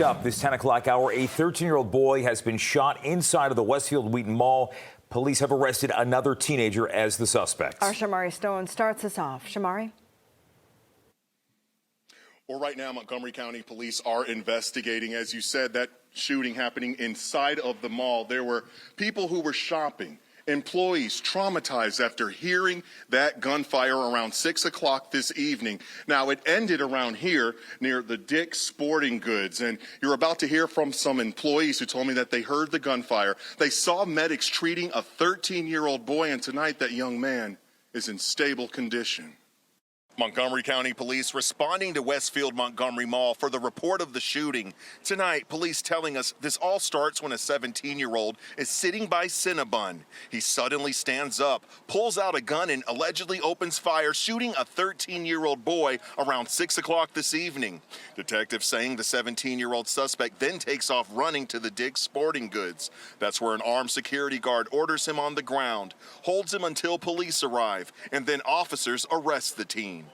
Up this 10 o'clock hour, a 13-year-old boy has been shot inside of the Westfield Wheaton Mall. Police have arrested another teenager as the suspect. Our Shamari Stone starts us off. Shamari? Well, right now, Montgomery County Police are investigating, as you said, that shooting happening inside of the mall. There were people who were shopping, employees traumatized after hearing that gunfire around 6 o'clock this evening. Now, it ended around here near the Dick's Sporting Goods, and you're about to hear from some employees who told me that they heard the gunfire. They saw medics treating a 13-year-old boy, and tonight that young man is in stable condition. Montgomery County Police responding to Westfield Montgomery Mall for the report of the shooting. Tonight, police telling us this all starts when a 17-year-old is sitting by Cinnabon. He suddenly stands up, pulls out a gun, and allegedly opens fire, shooting a 13-year-old boy around 6 o'clock this evening. Detectives saying the 17-year-old suspect then takes off running to the Dick's Sporting Goods. That's where an armed security guard orders him on the ground, holds him until police arrive, and then officers arrest the teen.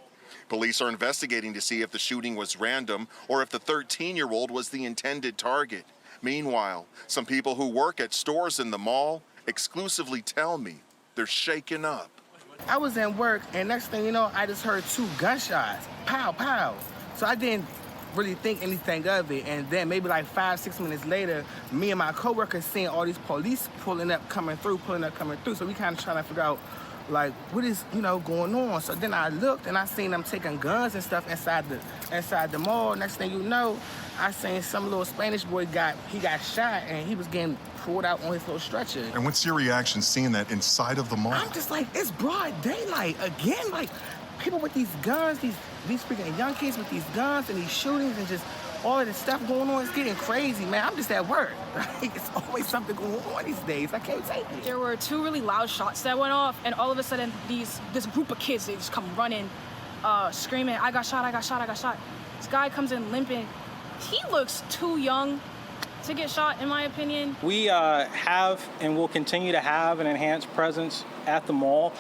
Police are investigating to see if the shooting was random or if the 13-year-old was the intended target. Meanwhile, some people who work at stores in the mall exclusively tell me they're shaken up. I was in work, and next thing you know, I just heard 2 gunshots. Pow, pow. So I didn't really think anything of it. And then maybe like 5-6 minutes later, me and my coworkers seeing all these police pulling up, coming through. So we kind of trying to figure out, like, what is, going on? So then I looked and I seen them taking guns and stuff inside the mall. Next thing you know, I seen some little Spanish boy got shot and he was getting pulled out on his little stretcher. And what's your reaction seeing that inside of the mall? I'm just like, it's broad daylight again. Like, people with these guns, these freaking young kids with these guns and these shootings and just all of this stuff going on, it's getting crazy, man. I'm just at work. It's always something going on these days. I can't take it. There were 2 really loud shots that went off, and all of a sudden, this group of kids, they just come running, screaming, I got shot, I got shot, I got shot. This guy comes in limping. He looks too young to get shot, in my opinion. We have and will continue to have an enhanced presence at the mall.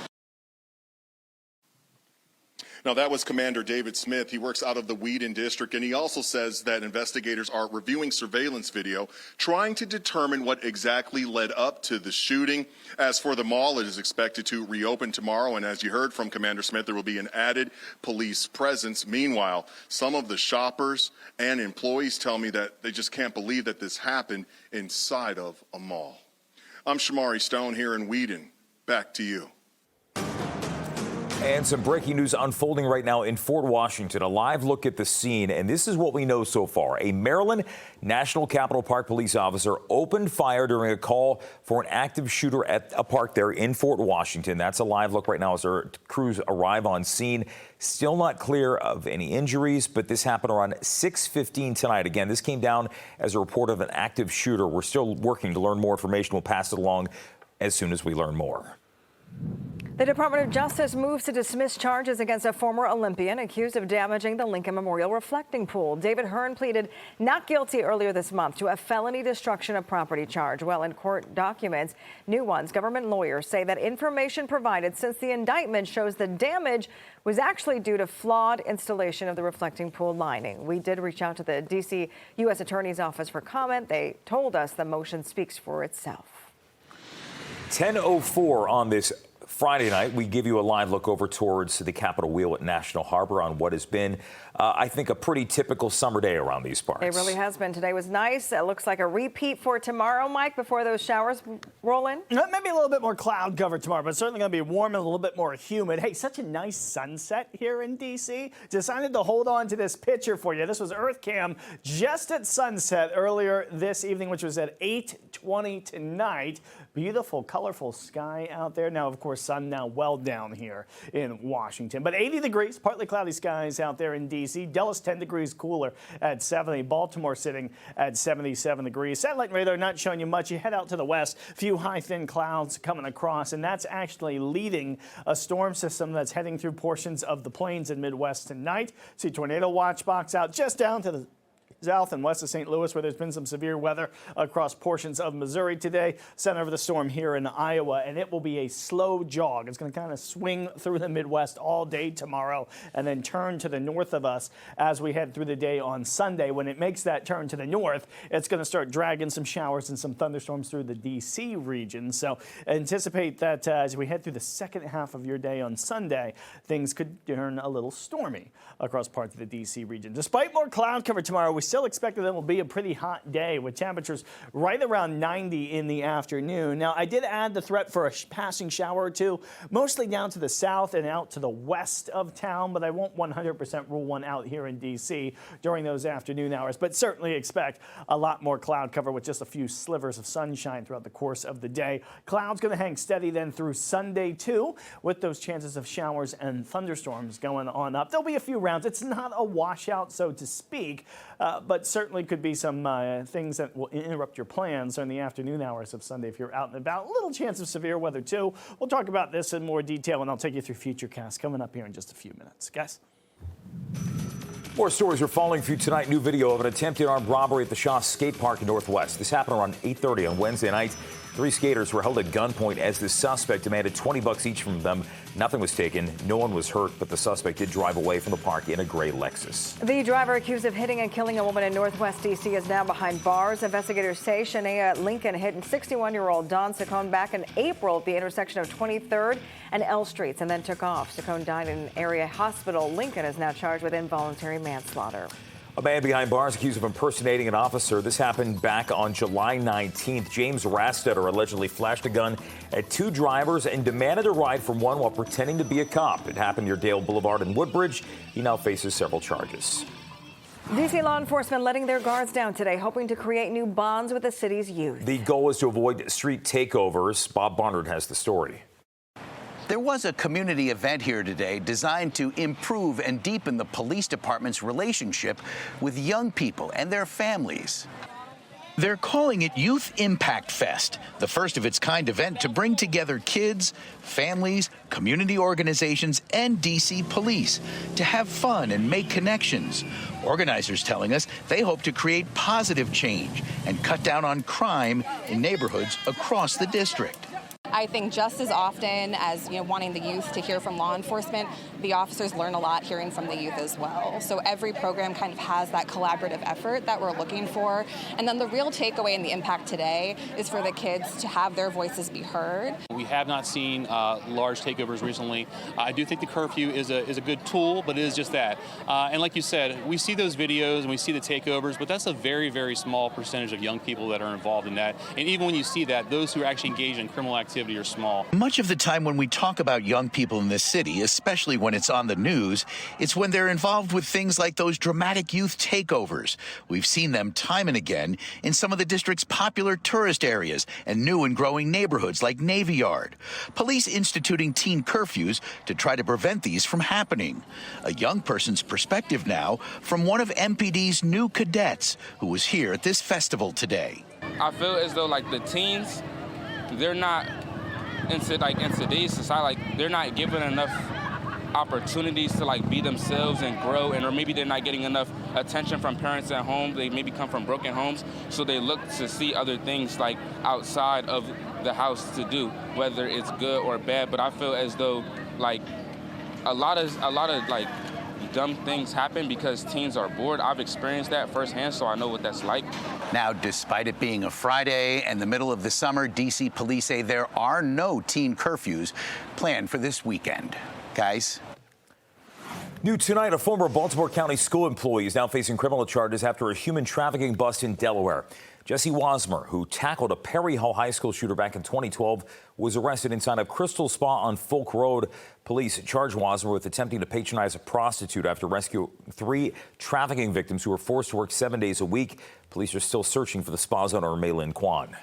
Now, that was Commander David Smith. He works out of the Wheaton District, and he also says that investigators are reviewing surveillance video, trying to determine what exactly led up to the shooting. As for the mall, it is expected to reopen tomorrow, and as you heard from Commander Smith, there will be an added police presence. Meanwhile, some of the shoppers and employees tell me that they just can't believe that this happened inside of a mall. I'm Shamari Stone here in Wheaton. Back to you. And some breaking news unfolding right now in Fort Washington. A live look at the scene, and this is what we know so far. A Maryland National Capital Park police officer opened fire during a call for an active shooter at a park there in Fort Washington. That's a live look right now as our crews arrive on scene. Still not clear of any injuries, but this happened around 6:15 tonight. Again, this came down as a report of an active shooter. We're still working to learn more information. We'll pass it along as soon as we learn more. The Department of Justice moves to dismiss charges against a former Olympian accused of damaging the Lincoln Memorial reflecting pool. David Hearn pleaded not guilty earlier this month to a felony destruction of property charge. Well, in court documents, new ones, government lawyers say that information provided since the indictment shows the damage was actually due to flawed installation of the reflecting pool lining. We did reach out to the D.C. U.S. Attorney's Office for comment. They told us the motion speaks for itself. 10:04 on this Friday night, we give you a live look over towards the Capitol Wheel at National Harbor on what has been, I think, a pretty typical summer day around these parts. It really has been. Today was nice. It looks like a repeat for tomorrow, Mike, before those showers roll in. Maybe a little bit more cloud cover tomorrow, but certainly going to be warm and a little bit more humid. Hey, such a nice sunset here in D.C. Decided to hold on to this picture for you. This was Earth Cam just at sunset earlier this evening, which was at 8:20 tonight. Beautiful, colorful sky out there. Now, of course, sun now well down here in Washington. But 80 degrees, partly cloudy skies out there in D.C. Dallas 10 degrees cooler at 70. Baltimore sitting at 77 degrees. Satellite radar not showing you much. You head out to the west, a few high, thin clouds coming across, and that's actually leading a storm system that's heading through portions of the plains and Midwest tonight. See tornado watch box out just down to the south and west of St. Louis, where there's been some severe weather across portions of Missouri today. Center of the storm here in Iowa, and it will be a slow jog. It's going to kind of swing through the Midwest all day tomorrow and then turn to the north of us as we head through the day on Sunday. When it makes that turn to the north, it's going to start dragging some showers and some thunderstorms through the D.C. region. So anticipate that as we head through the second half of your day on Sunday, things could turn a little stormy across parts of the D.C. region. Despite more cloud cover tomorrow, we still expect that it will be a pretty hot day with temperatures right around 90 in the afternoon. Now, I did add the threat for a passing shower or two, mostly down to the south and out to the west of town, but I won't 100% rule one out here in D.C. during those afternoon hours, but certainly expect a lot more cloud cover with just a few slivers of sunshine throughout the course of the day. Clouds going to hang steady then through Sunday, too, with those chances of showers and thunderstorms going on up. There'll be a few rounds. It's not a washout, so to speak, but certainly could be some things that will interrupt your plans in the afternoon hours of Sunday if you're out and about. A little chance of severe weather, too. We'll talk about this in more detail, and I'll take you through Futurecast coming up here in just a few minutes. Guys? More stories are falling for you tonight. New video of an attempted armed robbery at the Shaw Skate Park in Northwest. This happened around 8:30 on Wednesday night. 3 skaters were held at gunpoint as the suspect demanded $20 each from them. Nothing was taken. No one was hurt, but the suspect did drive away from the park in a gray Lexus. The driver accused of hitting and killing a woman in Northwest D.C. is now behind bars. Investigators say Shania Lincoln hit 61-year-old Dawn Saccone back in April at the intersection of 23rd and L Streets and then took off. Saccone died in an area hospital. Lincoln is now charged with involuntary manslaughter. A man behind bars accused of impersonating an officer. This happened back on July 19th. James Rastetter allegedly flashed a gun at 2 drivers and demanded a ride from one while pretending to be a cop. It happened near Dale Boulevard in Woodbridge. He now faces several charges. D.C. law enforcement letting their guards down today, hoping to create new bonds with the city's youth. The goal is to avoid street takeovers. Bob Barnard has the story. There was a community event here today designed to improve and deepen the police department's relationship with young people and their families. They're calling it Youth Impact Fest, the first of its kind event to bring together kids, families, community organizations, and D.C. police to have fun and make connections. Organizers telling us they hope to create positive change and cut down on crime in neighborhoods across the district. I think just as often as wanting the youth to hear from law enforcement, the officers learn a lot hearing from the youth as well. So every program kind of has that collaborative effort that we're looking for. And then the real takeaway and the impact today is for the kids to have their voices be heard. We have not seen large takeovers recently. I do think the curfew is a good tool, but it is just that. And like you said, we see those videos and we see the takeovers, but that's a very, very small percentage of young people that are involved in that. And even when you see that, those who are actually engaged in criminal activity are small. Much of the time when we talk about young people in this city, especially when it's on the news, it's when they're involved with things like those dramatic youth takeovers. We've seen them time and again in some of the district's popular tourist areas and new and growing neighborhoods like Navy Yard. Police instituting teen curfews to try to prevent these from happening. A young person's perspective now from one of MPD's new cadets who was here at this festival today. I feel as though the teens, they're not in today's society, they're not given enough opportunities to be themselves and grow, or maybe they're not getting enough attention from parents at home. They maybe come from broken homes, so they look to see other things outside of the house to do, whether it's good or bad. But I feel as though a lot of dumb things happen because teens are bored. I've experienced that firsthand, so I know what that's like. Now, despite it being a Friday and the middle of the summer, D.C. police say there are no teen curfews planned for this weekend. Guys? New tonight, a former Baltimore County school employee is now facing criminal charges after a human trafficking bust in Delaware. Jesse Wasmer, who tackled a Perry Hall High School shooter back in 2012, was arrested inside a Crystal Spa on Folk Road. Police charged Wasmer with attempting to patronize a prostitute after rescuing 3 trafficking victims who were forced to work 7 days a week. Police are still searching for the spa's owner, Maylin Kwan.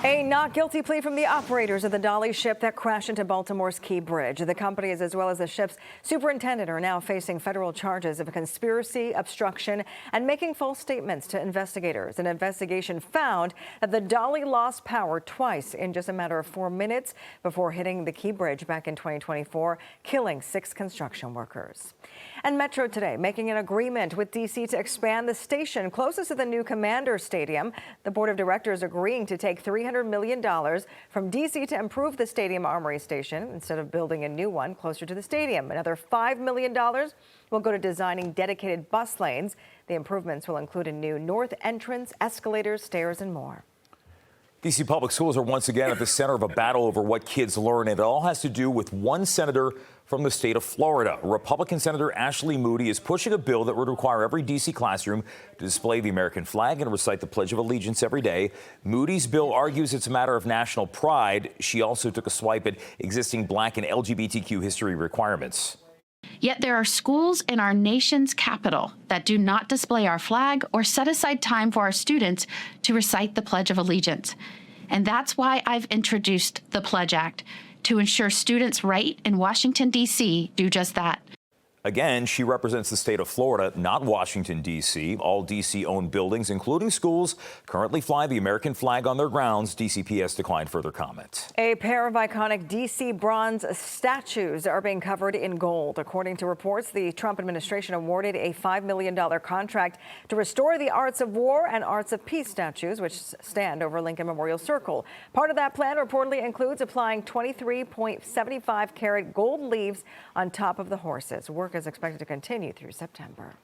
A not guilty plea from the operators of the Dolly ship that crashed into Baltimore's Key Bridge. The companies, as well as the ship's superintendent, are now facing federal charges of conspiracy, obstruction, and making false statements to investigators. An investigation found that the Dolly lost power twice in just a matter of 4 minutes before hitting the Key Bridge back in 2024, killing 6 construction workers. And Metro today making an agreement with D.C. to expand the station closest to the new Commander Stadium. The board of directors agreeing to take $300 million from D.C. to improve the Stadium Armory station instead of building a new one closer to the stadium. Another $5 million will go to designing dedicated bus lanes. The improvements will include a new north entrance, escalators, stairs, and more. D.C. public schools are once again at the center of a battle over what kids learn. It all has to do with one senator from the state of Florida. Republican Senator Ashley Moody is pushing a bill that would require every D.C. classroom to display the American flag and recite the Pledge of Allegiance every day. Moody's bill argues it's a matter of national pride. She also took a swipe at existing Black and LGBTQ history requirements. Yet there are schools in our nation's capital that do not display our flag or set aside time for our students to recite the Pledge of Allegiance. And that's why I've introduced the Pledge Act, to ensure students right in Washington, D.C. do just that. Again, she represents the state of Florida, not Washington, D.C. All D.C.-owned buildings, including schools, currently fly the American flag on their grounds. DCPS declined further comment. A pair of iconic D.C. bronze statues are being covered in gold. According to reports, the Trump administration awarded a $5 million contract to restore the Arts of War and Arts of Peace statues, which stand over Lincoln Memorial Circle. Part of that plan reportedly includes applying 23.75 karat gold leaves on top of the horses. Work is expected to continue through September.